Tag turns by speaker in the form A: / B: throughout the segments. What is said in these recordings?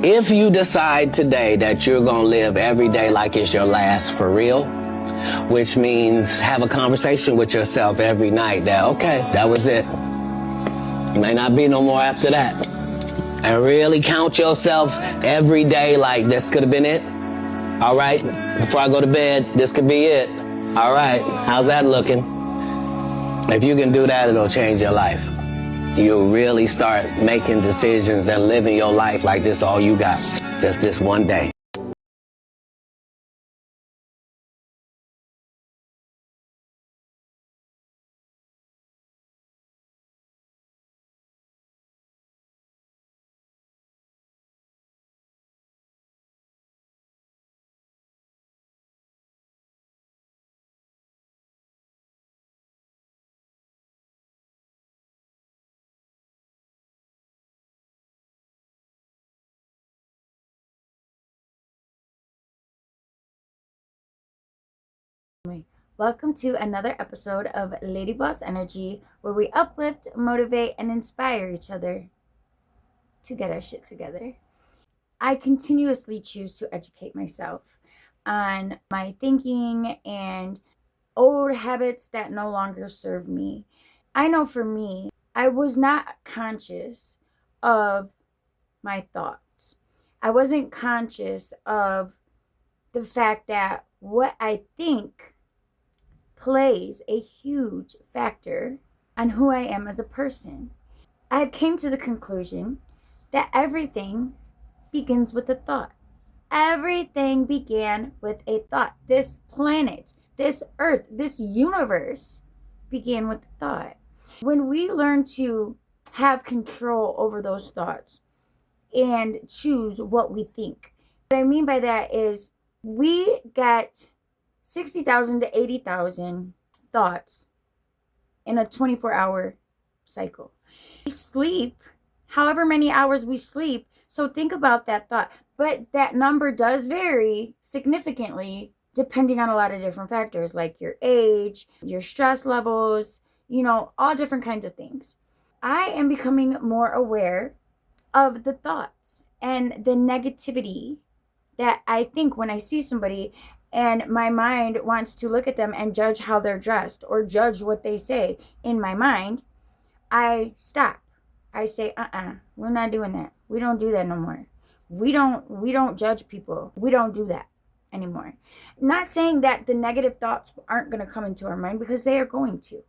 A: If you decide today that you're going to live every day like it's your last for real, which means have a conversation with yourself every night that, okay, that was it. May not be no more after that. And really count yourself every day like this could have been it. All right, before I go to bed, this could be it. All right, how's that looking? If you can do that, it'll change your life. You'll really start making decisions and living your life like this all you got, just this one day.
B: Welcome to another episode of Lady Boss Energy, where we uplift, motivate, and inspire each other to get our shit together. I continuously choose to educate myself on my thinking and old habits that no longer serve me. I know for me, I was not conscious of my thoughts. I wasn't conscious of the fact that what I think plays a huge factor on who I am as a person. I've came to the conclusion that everything begins with a thought. Everything began with a thought. This planet, this earth, this universe began with a thought. When we learn to have control over those thoughts and choose what we think, what I mean by that is we get 60,000 to 80,000 thoughts in a 24-hour cycle. We sleep however many hours we sleep, so think about that thought. But that number does vary significantly depending on a lot of different factors, like your age, your stress levels, all different kinds of things. I am becoming more aware of the thoughts and the negativity that I think when I see somebody and my mind wants to look at them and judge how they're dressed or judge what they say. In my mind, I stop. I say, we're not doing that. We don't do that no more. We don't judge people. We don't do that anymore. Not saying that the negative thoughts aren't going to come into our mind, because they are going to.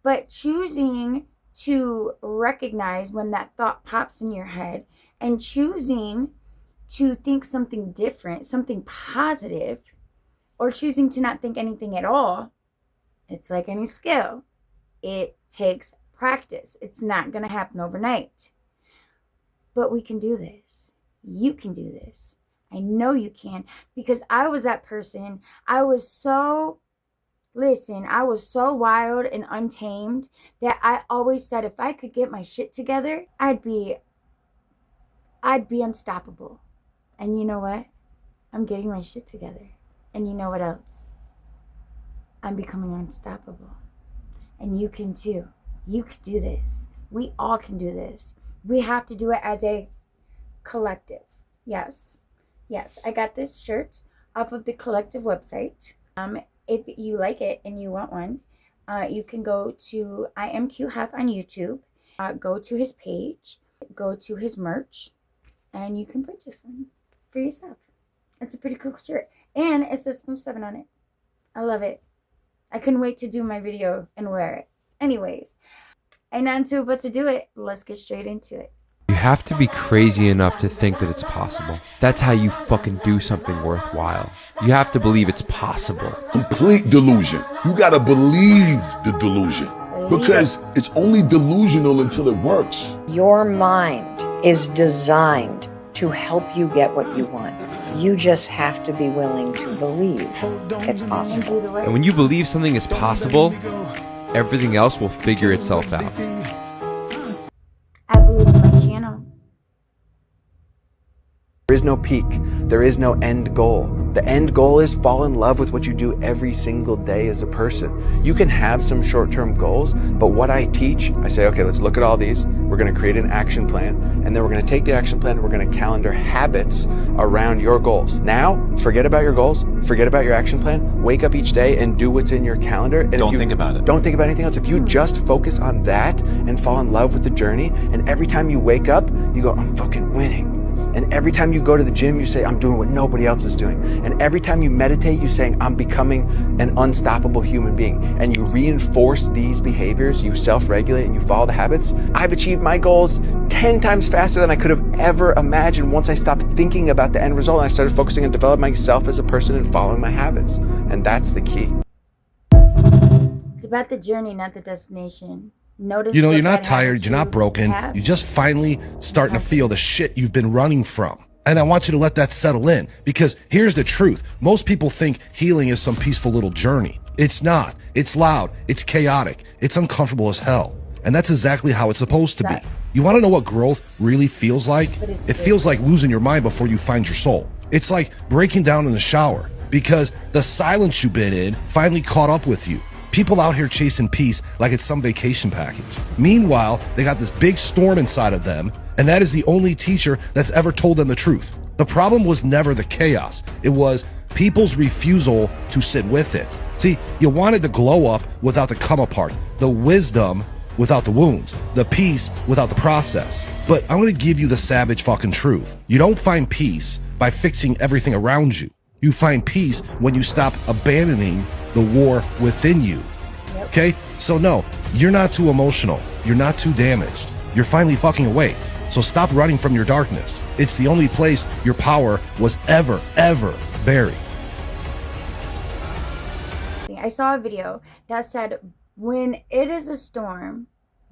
B: But choosing to recognize when that thought pops in your head and choosing to think something different, something positive, or choosing to not think anything at all, it's like any skill. It takes practice. It's not going to happen overnight. But we can do this. You can do this. I know you can, because I was that person. I was so wild and untamed that I always said if I could get my shit together, I'd be unstoppable. And you know what? I'm getting my shit together. And you know what else? I'm becoming unstoppable. And you can too. You can do this. We all can do this. We have to do it as a collective. Yes, I got this shirt off of the collective website. If you like it and you want one, you can go to IMQHef on YouTube, go to his page, go to his merch, and you can purchase one for yourself. It's a pretty cool shirt. And it says Smooth 7 on it. I love it. I couldn't wait to do my video and wear it. Anyways, and on to but to do it, let's get straight into it.
C: You have to be crazy enough to think that it's possible. That's how you fucking do something worthwhile. You have to believe it's possible.
D: Complete delusion. You gotta believe the delusion. Because it's only delusional until it works.
E: Your mind is designed to help you get what you want. You just have to be willing to believe it's possible.
C: And when you believe something is possible, everything else will figure itself out.
B: I believe in my channel.
F: There is no peak. There is no end goal. The end goal is fall in love with what you do every single day as a person. You can have some short-term goals, but what I teach, I say, okay, let's look at all these. we're going to create an action plan, and then we're going to take the action plan and we're going to calendar habits around your goals. Now, forget about your goals, forget about your action plan, wake up each day and do what's in your calendar. And
G: Don't think about it.
F: Don't think about anything else. If you just focus on that and fall in love with the journey, and every time you wake up, you go, I'm fucking winning. And every time you go to the gym, you say, I'm doing what nobody else is doing. And every time you meditate, you're saying, I'm becoming an unstoppable human being. And you reinforce these behaviors, you self-regulate and you follow the habits. I've achieved my goals 10 times faster than I could have ever imagined once I stopped thinking about the end result and I started focusing on developing myself as a person and following my habits. And that's the key.
B: It's about the journey, not the destination. Notice
H: You know,
B: what
H: you're not
B: bad
H: tired,
B: habits
H: you're not
B: you
H: broken.
B: have.
H: You're just finally starting to feel the shit you've been running from. And I want you to let that settle in, because here's the truth. Most people think healing is some peaceful little journey. It's not. It's loud. It's chaotic. It's uncomfortable as hell. And that's exactly how it's supposed to be.
B: Sucks.
H: You want to know what growth really feels like? It feels like losing your mind before you find your soul. It's like breaking down in the shower, because the silence you've been in finally caught up with you. People out here chasing peace like it's some vacation package. Meanwhile, they got this big storm inside of them, and that is the only teacher that's ever told them the truth. The problem was never the chaos. It was people's refusal to sit with it. See, you wanted the glow up without the come apart, the wisdom without the wounds, the peace without the process. But I'm gonna give you the savage fucking truth. You don't find peace by fixing everything around you. You find peace when you stop abandoning the war within you. Okay? So no, you're not too emotional. You're not too damaged. You're finally fucking awake. So stop running from your darkness. It's the only place your power was ever buried.
B: I saw a video that said, when it is a storm,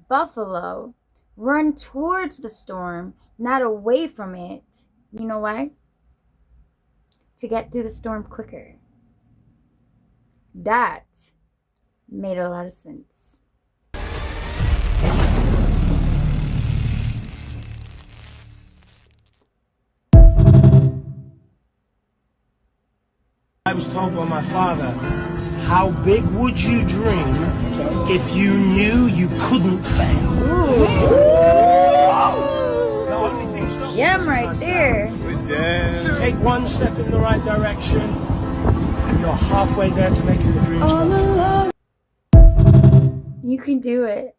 B: buffalo run towards the storm, not away from it. You know why? To get through the storm quicker. That made a lot of sense.
I: I was told by my father, how big would you dream if you knew you couldn't fail?
B: Gem right there.
I: Take one step in the right direction, and you're halfway there to making the dreams come true.
B: You can do it.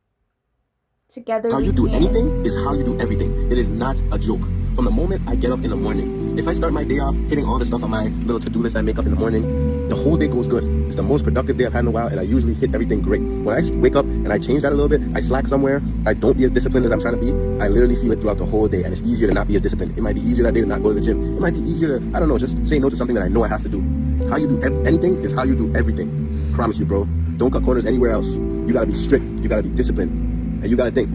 B: Together
J: How
B: we
J: you do
B: can.
J: anything is how you do everything. It is not a joke. From the moment I get up in the morning, if I start my day off hitting all the stuff on my little to-do list I make up in the morning, the whole day goes good. It's the most productive day I've had in a while, and I usually hit everything great. When I wake up and I change that a little bit, I slack somewhere, I don't be as disciplined as I'm trying to be, I literally feel it throughout the whole day, and it's easier to not be as disciplined. It might be easier that day to not go to the gym. It might be easier to, I don't know, just say no to something that I know I have to do. How you do anything is how you do everything. Promise you, bro. Don't cut corners anywhere else. You gotta be strict. You gotta be disciplined. And you gotta think,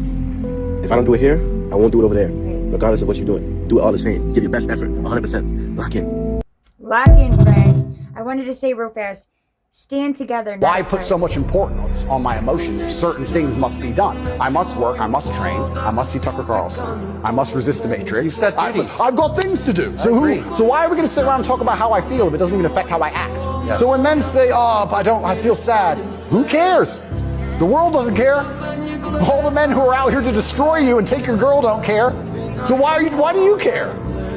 J: if I don't do it here, I won't do it over there. Regardless of what you're doing. Do it all the same. Give your best effort. 100%. Lock in.
B: Lock in, friend. I wanted to say real fast, stand together.
K: Why put so much importance on my emotions if certain things must be done? I must work, I must train, I must see Tucker Carlson, I must resist the Matrix. I've got things to do. So why are we going to sit around and talk about how I feel if it doesn't even affect how I act? Yes. So when men say, oh, I feel sad, who cares? The world doesn't care. All the men who are out here to destroy you and take your girl don't care. So why do you care?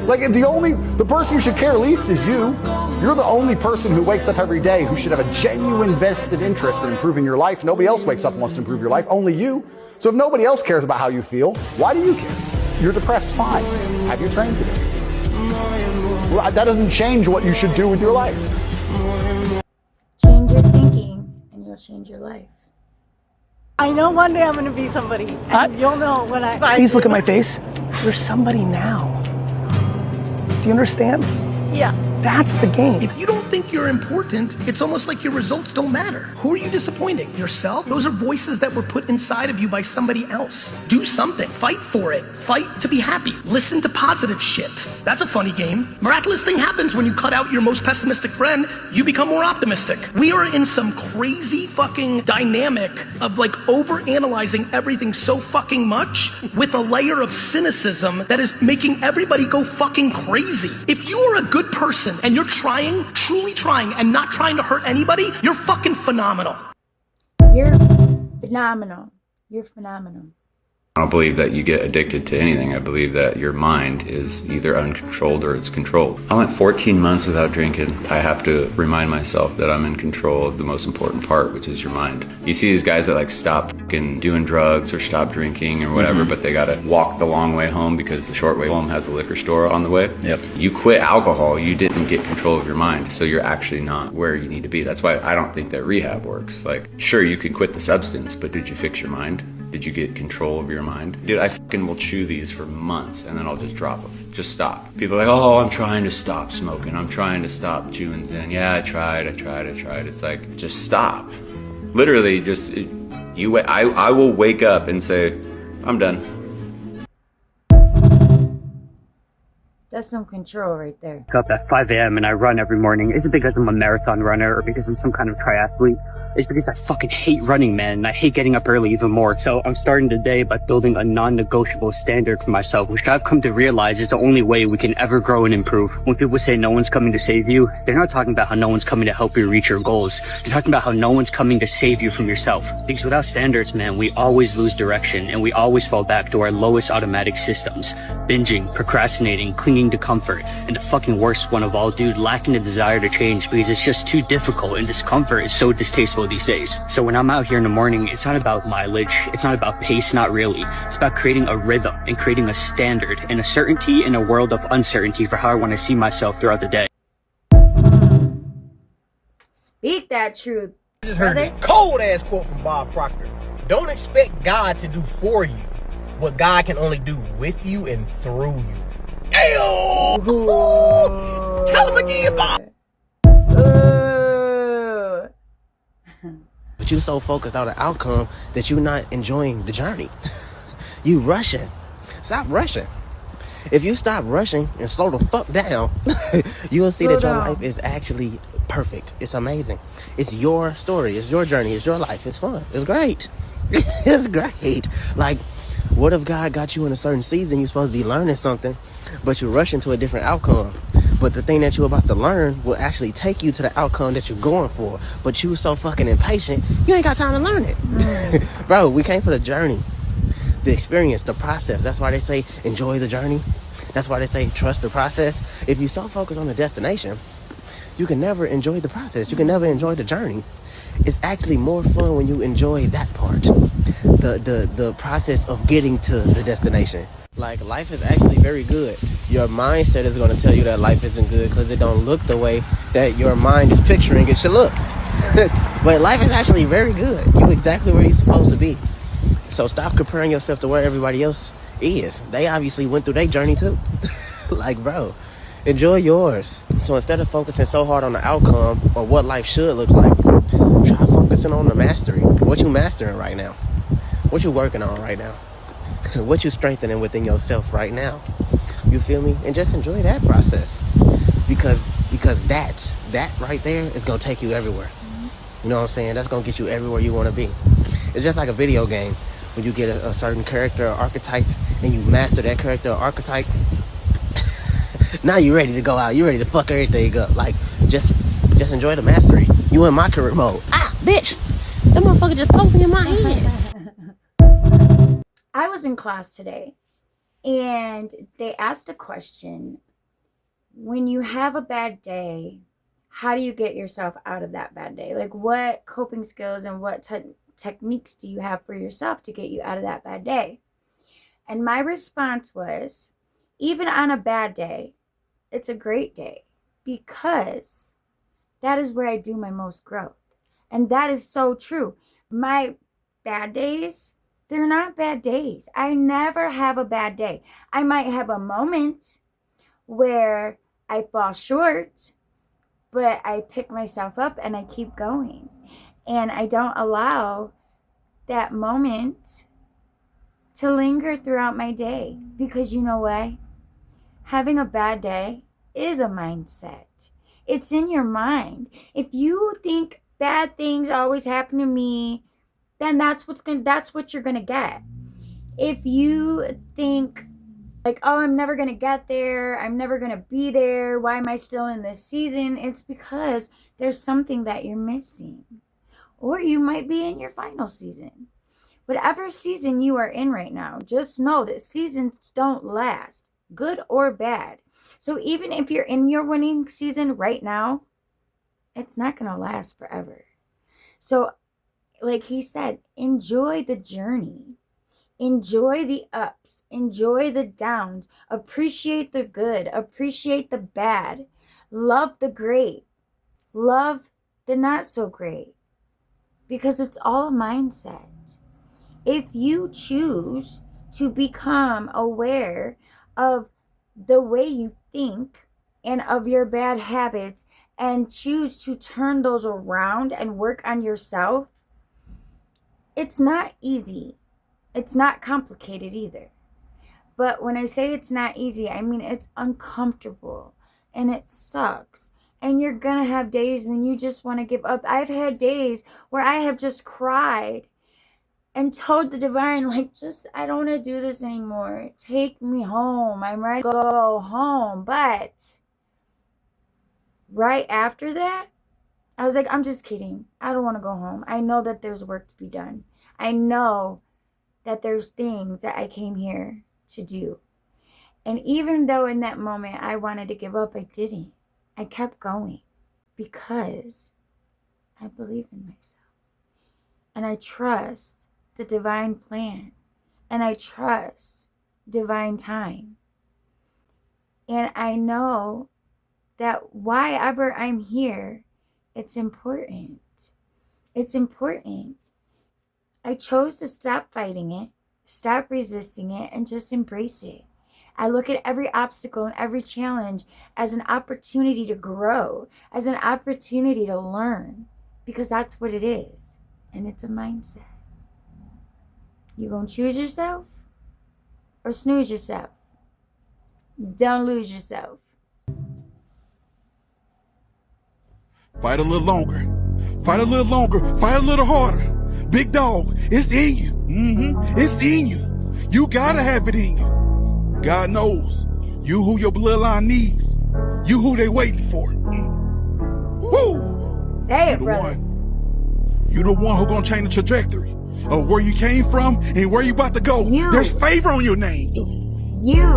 K: Like, the person who should care least is you. You're the only person who wakes up every day who should have a genuine vested interest in improving your life. Nobody else wakes up and wants to improve your life, only you. So if nobody else cares about how you feel, why do you care? You're depressed, fine. Have you trained today? Well, that doesn't change what you should do with your life.
B: Change your thinking and you'll change your life.
L: I know one day I'm going to be somebody. And you'll know when I...
M: Please look at my face. You're somebody now. Do you understand?
L: Yeah.
M: That's the game.
N: If you don't think you're important, it's almost like your results don't matter. Who are you disappointing? Yourself? Those are voices that were put inside of you by somebody else. Do something. Fight for it. Fight to be happy. Listen to positive shit. That's a funny game. Miraculous thing happens when you cut out your most pessimistic friend, you become more optimistic. We are in some crazy fucking dynamic of like overanalyzing everything so fucking much with a layer of cynicism that is making everybody go fucking crazy. If you are a good person and you're trying, truly trying, and not trying to hurt anybody, you're fucking phenomenal.
B: You're phenomenal. You're phenomenal.
G: I don't believe that you get addicted to anything. I believe that your mind is either uncontrolled or it's controlled. I went 14 months without drinking. I have to remind myself that I'm in control of the most important part, which is your mind. You see these guys that like stop fucking doing drugs or stop drinking or whatever, but they gotta walk the long way home because the short way home has a liquor store on the way. Yep. You quit alcohol, you didn't get control of your mind, so you're actually not where you need to be. That's why I don't think that rehab works. Like, sure, you can quit the substance, but did you fix your mind? Did you get control of your mind? Dude, I fucking will chew these for months and then I'll just drop them. Just stop. People are like, oh, I'm trying to stop smoking. I'm trying to stop chewing Zen. Yeah, I tried. It's like, just stop. Literally, I will wake up and say, I'm done.
B: That's some control right there.
O: Wake up at 5 a.m. and I run every morning. Is it because I'm a marathon runner or because I'm some kind of triathlete? It's because I fucking hate running, man. And I hate getting up early even more. So I'm starting today by building a non-negotiable standard for myself, which I've come to realize is the only way we can ever grow and improve. When people say no one's coming to save you, they're not talking about how no one's coming to help you reach your goals. They're talking about how no one's coming to save you from yourself. Because without standards, man, we always lose direction and we always fall back to our lowest automatic systems. Binging, procrastinating, clinging to comfort, and the fucking worst one of all, dude, lacking the desire to change because it's just too difficult and discomfort is so distasteful these days. So when I'm out here in the morning, it's not about mileage, it's not about pace, not really. It's about creating a rhythm and creating a standard and a certainty in a world of uncertainty for how I want to see myself throughout the day.
B: Speak that truth.
P: I just heard this cold ass quote from Bob Proctor. Don't expect God to do for you what God can only do with you and through you. Ayo! Tell him again, Bob!
J: But you're so focused on the outcome that you're not enjoying the journey. You rushing. Stop rushing. If you stop rushing and slow the fuck down, you'll see that your life is actually perfect. It's amazing. It's your story. It's your journey. It's your life. It's fun. It's great. It's great. Like, what if God got you in a certain season? You're supposed to be learning something, but you're rushing to a different outcome. But the thing that you're about to learn will actually take you to the outcome that you're going for. But you so fucking impatient, you ain't got time to learn it. Bro, we came for the journey, the experience, the process. That's why they say enjoy the journey. That's why they say trust the process. If you so focus on the destination, you can never enjoy the process. You can never enjoy the journey. It's actually more fun when you enjoy that part, the process of getting to the destination. Like, life is actually very good. Your mindset is going to tell you that life isn't good because it don't look the way that your mind is picturing it should look. But life is actually very good. You're exactly where you're supposed to be. So stop comparing yourself to where everybody else is. They obviously went through their journey too. Like, bro, enjoy yours. So instead of focusing so hard on the outcome or what life should look like, try focusing on the mastery. What you mastering right now? What you working on right now? What you strengthening within yourself right now? You feel me? And just enjoy that process, because that right there is gonna take you everywhere. You know what I'm saying? That's gonna get you everywhere you want to be. It's just like a video game. When you get a certain character or archetype and you master that character or archetype, now you're ready to go out. You're ready to fuck everything up. Like, just enjoy the mastery. You in my career mode. Ah, bitch! That motherfucker just poked me in my head.
B: I was in class today and they asked a question. When you have a bad day, how do you get yourself out of that bad day? Like, what coping skills and what techniques do you have for yourself to get you out of that bad day? And my response was, even on a bad day, it's a great day, because that is where I do my most growth. And that is so true. My bad days, they're not bad days. I never have a bad day. I might have a moment where I fall short, but I pick myself up and I keep going. And I don't allow that moment to linger throughout my day. Because you know what? Having a bad day is a mindset. It's in your mind. If you think bad things always happen to me, then that's what you're gonna get. If you think like, oh, I'm never gonna get there, I'm never gonna be there, why am I still in this season? It's because there's something that you're missing. Or you might be in your final season. Whatever season you are in right now, just know that seasons don't last, good or bad. So even if you're in your winning season right now, it's not going to last forever. So like he said, enjoy the journey. Enjoy the ups, enjoy the downs, appreciate the good, appreciate the bad, love the great, love the not so great, because it's all a mindset. If you choose to become aware of the way you think and of your bad habits and choose to turn those around and work on yourself, it's not easy. It's not complicated either. But when I say it's not easy, I mean it's uncomfortable and it sucks. And you're gonna have days when you just want to give up. I've had days where I have just cried and told the divine, like, I don't want to do this anymore. Take me home. I'm ready to go home. But right after that, I was like, I'm just kidding. I don't want to go home. I know that there's work to be done. I know that there's things that I came here to do. And even though in that moment I wanted to give up, I didn't. I kept going because I believe in myself. And I trust the divine plan. And I trust divine time. And I know that why ever I'm here, it's important. It's important. I chose to stop fighting it, stop resisting it, and just embrace it. I look at every obstacle and every challenge as an opportunity to grow, as an opportunity to learn, because that's what it is. And it's a mindset. You gonna choose yourself or snooze yourself? Don't lose yourself.
Q: Fight a little longer. Fight a little longer. Fight a little harder. Big dog, it's in you. It's in you. You gotta have it in you. God knows. You who your bloodline needs. You who they waiting for. Woo!
B: Say it, brother.
Q: You the one who gonna change the trajectory of where you came from and where you about to go. There's favor on your name.
B: You.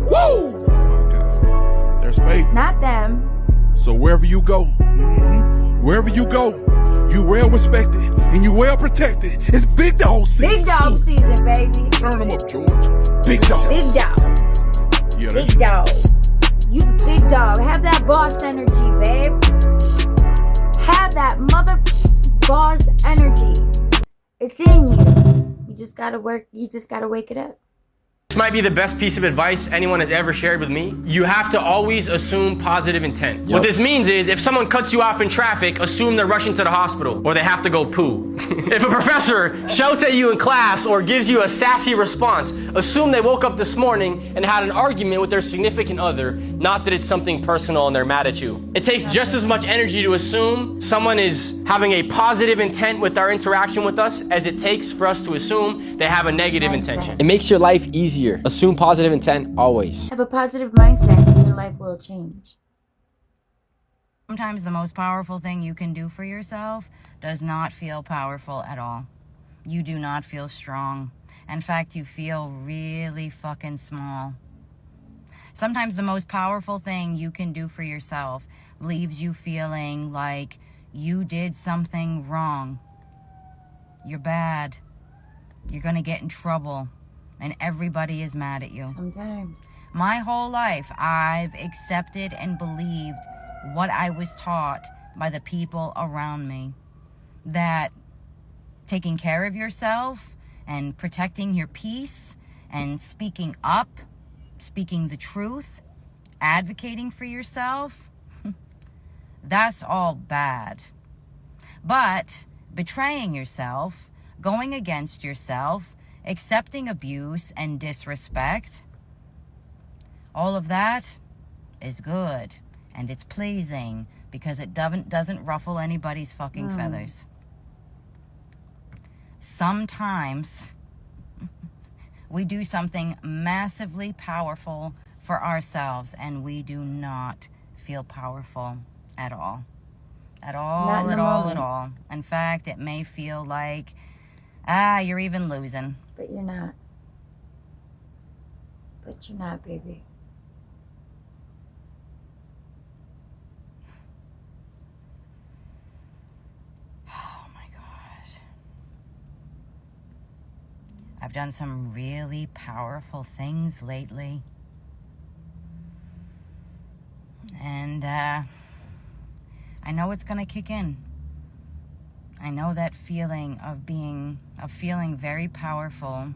Q: Woo! Oh my God. There's favor.
B: Not them.
Q: So wherever you go, wherever you go, you well respected and you well protected. It's big dog season.
B: Big dog season, baby.
Q: Turn them up, George. Big dog.
B: Big dog.
Q: Yeah,
B: big dog. You big dog. Have that boss energy, babe. Have that mother boss energy. It's in you. You just gotta work. You just gotta wake it up.
R: This might be the best piece of advice anyone has ever shared with me. You have to always assume positive intent. What this means is if someone cuts you off in traffic, assume they're rushing to the hospital or they have to go poo. If a professor shouts at you in class or gives you a sassy response, assume they woke up this morning and had an argument with their significant other, not that it's something personal and they're mad at you. It takes just as much energy to assume someone is having a positive intent with their interaction with us as it takes for us to assume they have a negative intention.
S: It makes your life easier. Assume positive intent always.
B: Have a positive mindset and your life will change.
T: Sometimes the most powerful thing you can do for yourself does not feel powerful at all. You do not feel strong. In fact, you feel really fucking small. Sometimes the most powerful thing you can do for yourself leaves you feeling like you did something wrong. You're bad. You're gonna get in trouble. And everybody is mad at you.
B: Sometimes.
T: My whole life, I've accepted and believed what I was taught by the people around me. That taking care of yourself and protecting your peace and speaking up, speaking the truth, advocating for yourself, that's all bad. But betraying yourself, going against yourself, accepting abuse and disrespect, all of that is good and it's pleasing because it doesn't ruffle anybody's fucking feathers. Sometimes we do something massively powerful for ourselves and we do not feel powerful at all. At all, at all, at all. In fact, it may feel like You're even losing.
B: But you're not. But you're not, baby.
T: Oh my God. I've done some really powerful things lately. And I know it's gonna kick in. I know that feeling of feeling very powerful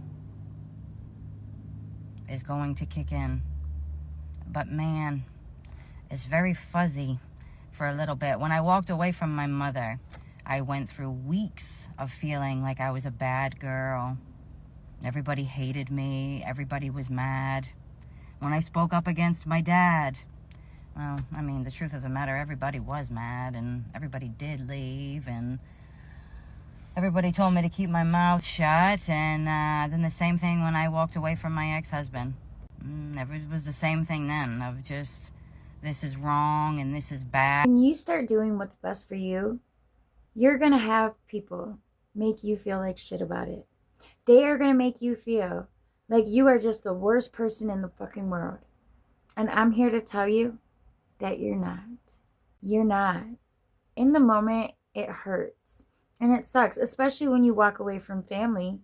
T: is going to kick in. But man, it's very fuzzy for a little bit. When I walked away from my mother, I went through weeks of feeling like I was a bad girl. Everybody hated me. Everybody was mad. When I spoke up against my dad, well, I mean, the truth of the matter, everybody was mad and everybody did leave and everybody told me to keep my mouth shut. And then the same thing when I walked away from my ex-husband. It was the same thing then of just, this is wrong and this is bad.
B: When you start doing what's best for you, you're going to have people make you feel like shit about it. They are going to make you feel like you are just the worst person in the fucking world. And I'm here to tell you that you're not. You're not. In the moment, it hurts. And it sucks, especially when you walk away from family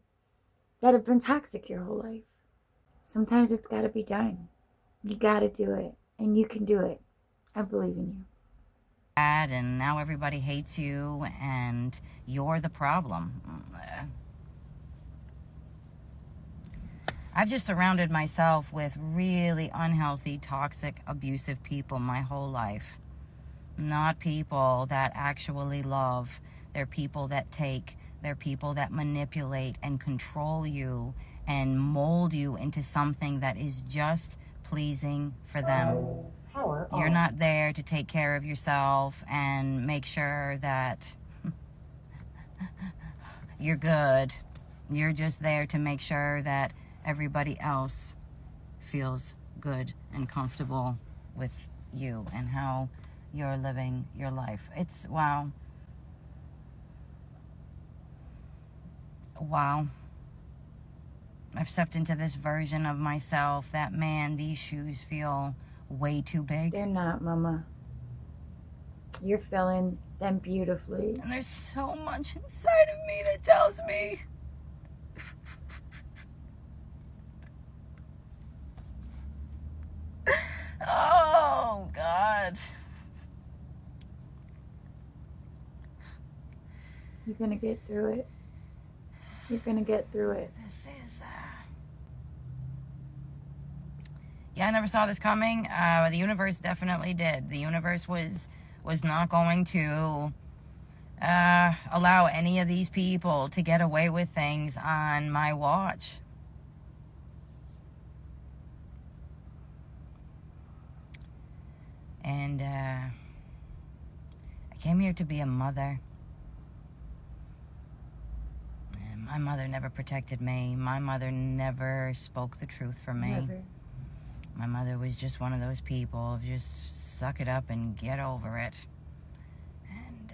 B: that have been toxic your whole life. Sometimes it's got to be done. You got to do it. And you can do it. I believe in you.
T: And now everybody hates you and you're the problem. I've just surrounded myself with really unhealthy, toxic, abusive people my whole life. Not people that actually love. They're people that take. They're people that manipulate and control you and mold you into something that is just pleasing for them. You're not there to take care of yourself and make sure that you're good. You're just there to make sure that everybody else feels good and comfortable with you and how you're living your life. It's wow. Wow. I've stepped into this version of myself that, man, these shoes feel way too big.
B: They're not, Mama. You're filling them beautifully.
T: And there's so much inside of me that tells me oh, God.
B: You're gonna get through it. You're gonna get through it.
T: This is, yeah, I never saw this coming. The universe definitely did. The universe was not going to allow any of these people to get away with things on my watch. And I came here to be a mother. And my mother never protected me. My mother never spoke the truth for me.
B: Never.
T: My mother was just one of those people, just suck it up and get over it. And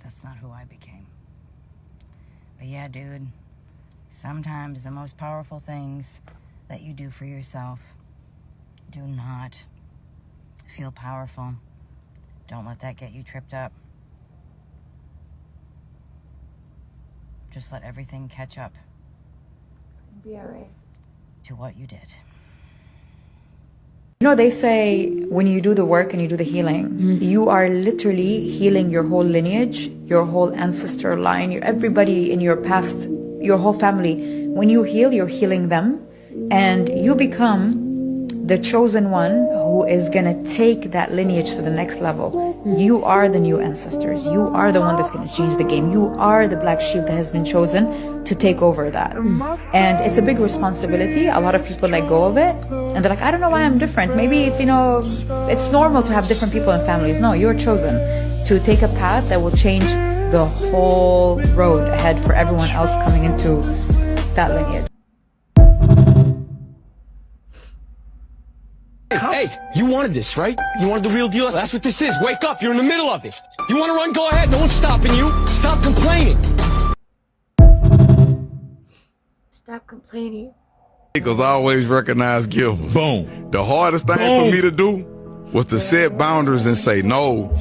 T: that's not who I became. But yeah, dude, sometimes the most powerful things that you do for yourself do not feel powerful. Don't let that get you tripped up. Just let everything catch up.
B: It's gonna be all right.
T: To what you did.
U: You know, they say when you do the work and you do the healing, you are literally healing your whole lineage, your whole ancestor line, everybody in your past, your whole family. When you heal, you're healing them, and you become the chosen one who is gonna take that lineage to the next level. You are the new ancestors. You are the one that's gonna change the game. You are the black sheep that has been chosen to take over that. And it's a big responsibility. A lot of people let go of it, and they're like, I don't know why I'm different. Maybe it's, you know, it's normal to have different people in families. No, you're chosen to take a path that will change the whole road ahead for everyone else coming into that lineage.
I: house?
A: Hey, you wanted this, right? You wanted the real deal? That's what this is. Wake up. You're in the middle of it. You want to run? Go ahead. No one's stopping you. Stop complaining.
B: Stop complaining.
Q: Because I always recognize givers. Boom. The hardest thing for me to do was to set boundaries and say no.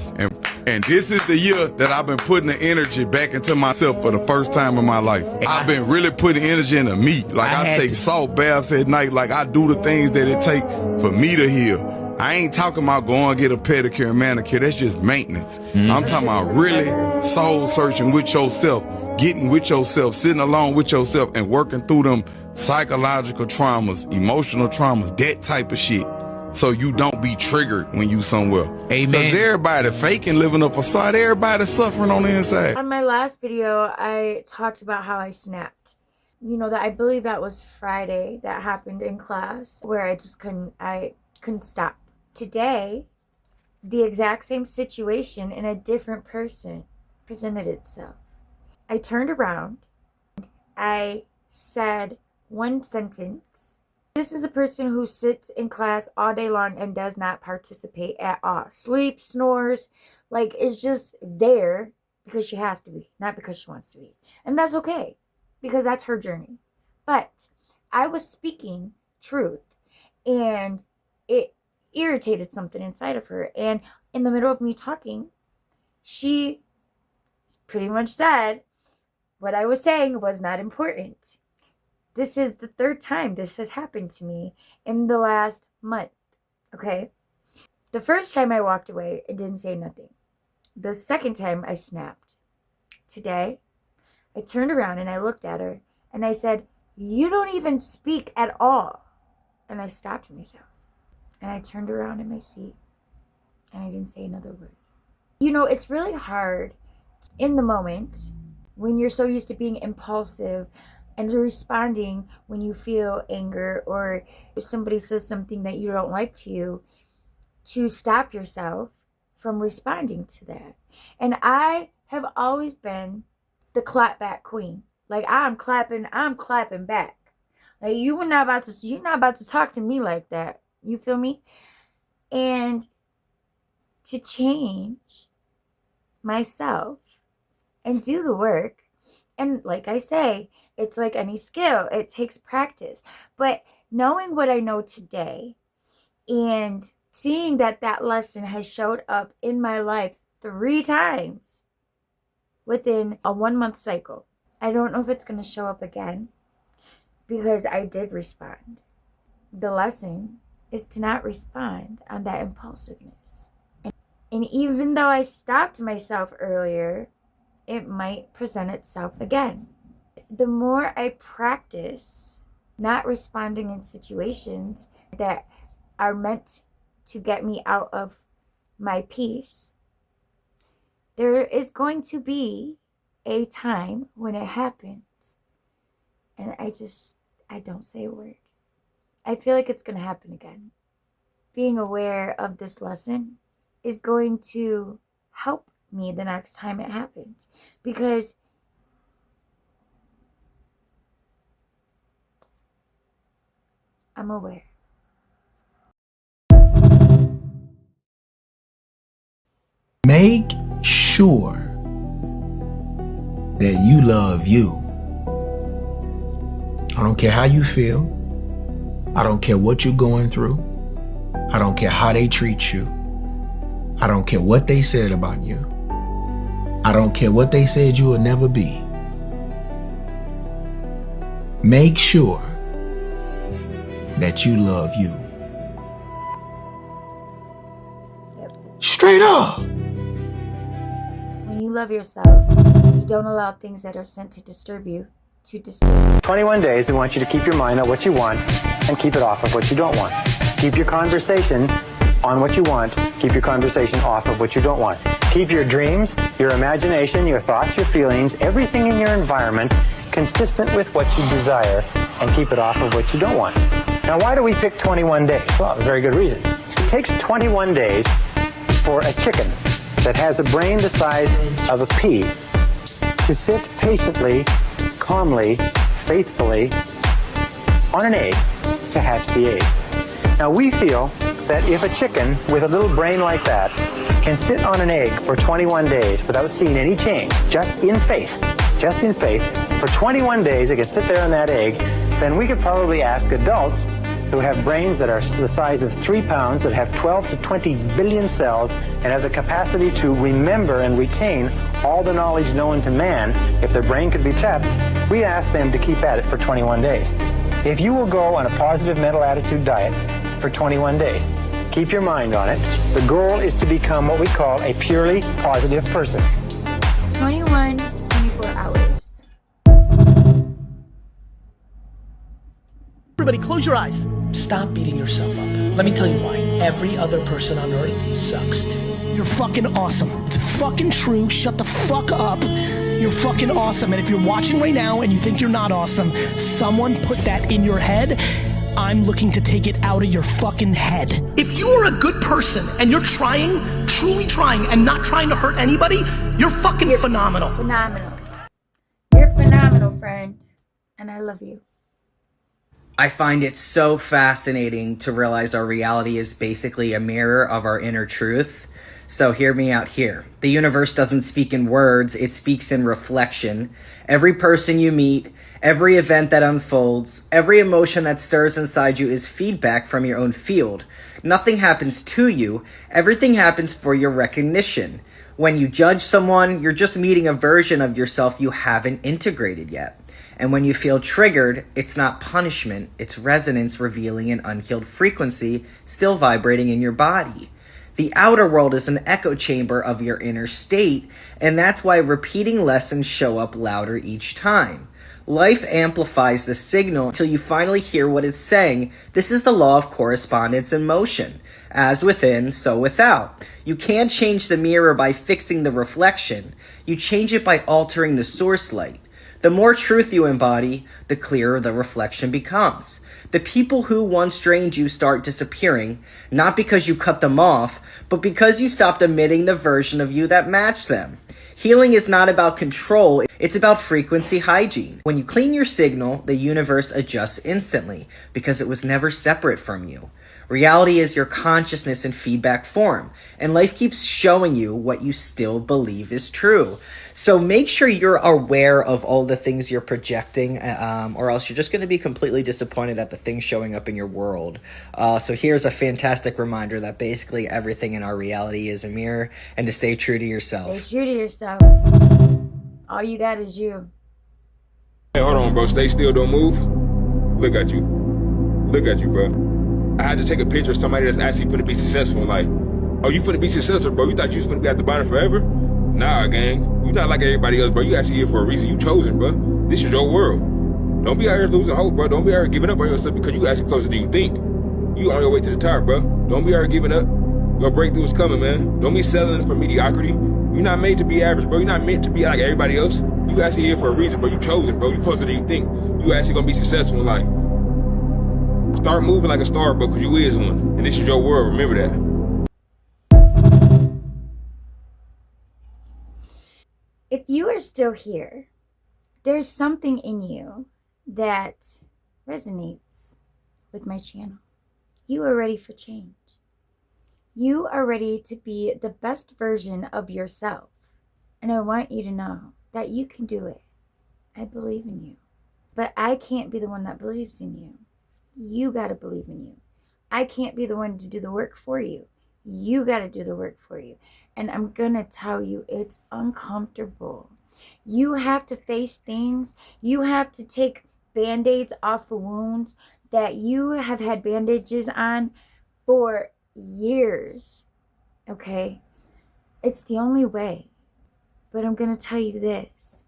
Q: And this is the year that I've been putting the energy back into myself for the first time in my life. I've been really putting energy into me. Like I take salt baths at night. Like I do the things that it take for me to heal. I ain't talking about going and get a pedicure and manicure. That's just maintenance. I'm talking about really soul searching with yourself, getting with yourself, sitting alone with yourself and working through them psychological traumas, emotional traumas, that type of shit. So you don't be triggered when you somewhere. Amen. Because everybody faking, living a facade, everybody's suffering on the inside.
B: On my last video, I talked about how I snapped. You know, that I believe that was Friday that happened in class where I just couldn't stop. Today, the exact same situation in a different person presented itself. I turned around. I said one sentence. This is a person who sits in class all day long and does not participate at all. Sleeps, snores, like is just there because she has to be, not because she wants to be. And that's okay, because that's her journey. But I was speaking truth, and it irritated something inside of her. And in the middle of me talking, she pretty much said what I was saying was not important. This is the third time this has happened to me in the last month, okay? The first time I walked away and didn't say nothing. The second time I snapped. Today, I turned around and I looked at her and I said, "You don't even speak at all." And I stopped myself. And I turned around in my seat and I didn't say another word. You know, it's really hard in the moment when you're so used to being impulsive and responding when you feel anger or if somebody says something that you don't like to you, to stop yourself from responding to that. And I have always been the clap back queen. Like I'm clapping back. Like you're not about to talk to me like that. You feel me? And to change myself and do the work, and like I say, it's like any skill. It takes practice. But knowing what I know today and seeing that that lesson has showed up in my life 3 times within a 1-month cycle. I don't know if it's going to show up again because I did respond. The lesson is to not respond on that impulsiveness. And even though I stopped myself earlier, it might present itself again. The more I practice not responding in situations that are meant to get me out of my peace, there is going to be a time when it happens. And I don't say a word. I feel like it's going to happen again. Being aware of this lesson is going to help me the next time it happens, because I'm aware.
V: Make sure that you love you. I don't care how you feel. I don't care what you're going through. I don't care how they treat you. I don't care what they said about you. I don't care what they said you will never be. Make sure that you love you. Straight up.
B: When you love yourself, you don't allow things that are sent to disturb you to disturb you.
W: 21 days, we want you to keep your mind on what you want and keep it off of what you don't want. Keep your conversation on what you want. Keep your conversation off of what you don't want. Keep your dreams, your imagination, your thoughts, your feelings, everything in your environment consistent with what you desire, and keep it off of what you don't want. Now, why do we pick 21 days? Well, a very good reason. It takes 21 days for a chicken that has a brain the size of a pea to sit patiently, calmly, faithfully on an egg to hatch the egg. Now, we feel that if a chicken with a little brain like that can sit on an egg for 21 days without seeing any change, just in faith, for 21 days it can sit there on that egg, then we could probably ask adults who have brains that are the size of 3 pounds, that have 12 to 20 billion cells, and have the capacity to remember and retain all the knowledge known to man, if their brain could be tapped, we ask them to keep at it for 21 days. If you will go on a positive mental attitude diet for 21 days, keep your mind on it. The goal is to become what we call a purely positive person.
B: 21, 24 hours.
N: Everybody, close your eyes. Stop beating yourself up. Let me tell you why. Every other person on earth sucks too. You're fucking awesome. It's fucking true. Shut the fuck up. You're fucking awesome. And if you're watching right now and you think you're not awesome, someone put that in your head. I'm looking to take it out of your fucking head. If you are a good person and you're trying, truly trying, and not trying to hurt anybody, you're fucking phenomenal.
B: Phenomenal. You're phenomenal, friend. And I love you.
C: I find it so fascinating to realize our reality is basically a mirror of our inner truth. So hear me out here. The universe doesn't speak in words, it speaks in reflection. Every person you meet, every event that unfolds, every emotion that stirs inside you is feedback from your own field. Nothing happens to you, everything happens for your recognition. When you judge someone, you're just meeting a version of yourself you haven't integrated yet. And when you feel triggered, it's not punishment, it's resonance revealing an unhealed frequency still vibrating in your body. The outer world is an echo chamber of your inner state, and that's why repeating lessons show up louder each time. Life amplifies the signal until you finally hear what it's saying. This is the law of correspondence in motion. As within, so without. You can't change the mirror by fixing the reflection. You change it by altering the source light. The more truth you embody, the clearer the reflection becomes. The people who once drained you start disappearing, not because you cut them off, but because you stopped emitting the version of you that matched them. Healing is not about control, it's about frequency hygiene. When you clean your signal, the universe adjusts instantly, because it was never separate from you. Reality is your consciousness in feedback form, and life keeps showing you what you still believe is true. So make sure you're aware of all the things you're projecting, or else you're just going to be completely disappointed at the things showing up in your world. So here's a fantastic reminder that basically everything in our reality is a mirror, and to stay true to yourself.
B: Stay true to yourself. All you got is you.
D: Hey, hold on, bro. Stay still, don't move. Look at you. Look at you, bro. I had to take a picture of somebody that's actually finna be successful. Like, oh, you finna be successful, bro. You thought you was finna be at the bottom forever? Nah, gang. You not like everybody else, bro. You actually here for a reason. You chosen, bro. This is your world. Don't be out here losing hope, bro. Don't be out here giving up on yourself because you actually closer than you think. You on your way to the top, bro. Don't be out here giving up. Your breakthrough is coming, man. Don't be settling for mediocrity. You're not made to be average, bro. You're not meant to be like everybody else. You actually here for a reason, bro. You chosen, bro. You closer than you think. You actually gonna be successful in life. Start moving like a star, bro, because you is one. And this is your world. Remember that.
B: If you are still here, there's something in you that resonates with my channel. You are ready for change. You are ready to be the best version of yourself. And I want you to know that you can do it. I believe in you. But I can't be the one that believes in you. You got to believe in you. I can't be the one to do the work for you. You got to do the work for you. And I'm going to tell you, it's uncomfortable. You have to face things. You have to take Band-Aids off of wounds that you have had bandages on for years. Okay? It's the only way. But I'm going to tell you this.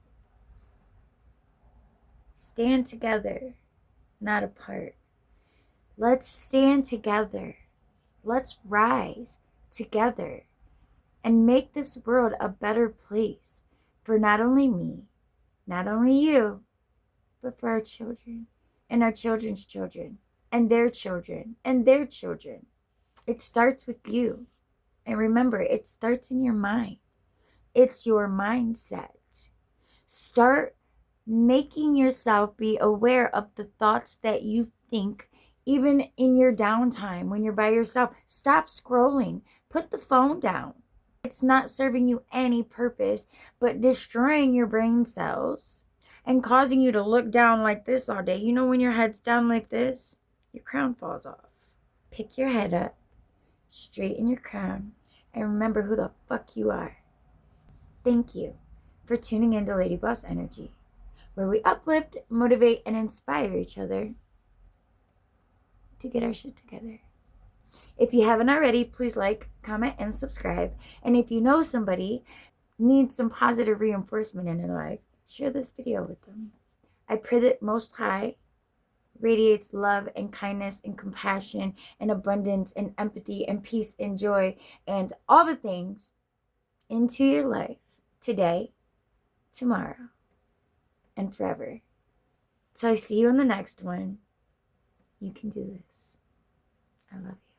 B: Stand together, not apart. Let's stand together. Let's rise together and make this world a better place for not only me, not only you, but for our children and our children's children and their children and their children. It starts with you. And remember, it starts in your mind. It's your mindset. Start making yourself be aware of the thoughts that you think Even in your downtime, when you're by yourself, stop scrolling. Put the phone down. It's not serving you any purpose, but destroying your brain cells and causing you to look down like this all day. You know, when your head's down like this, your crown falls off. Pick your head up, straighten your crown, and remember who the fuck you are. Thank you for tuning into Lady Boss Energy, where we uplift, motivate, and inspire each other to get our shit together. If you haven't already, please like, comment, and subscribe. And if you know somebody needs some positive reinforcement in their life, share this video with them. I pray that Most High radiates love and kindness and compassion and abundance and empathy and peace and joy and all the things into your life today, tomorrow, and forever. Till I see you on the next one, you can do this. I love you.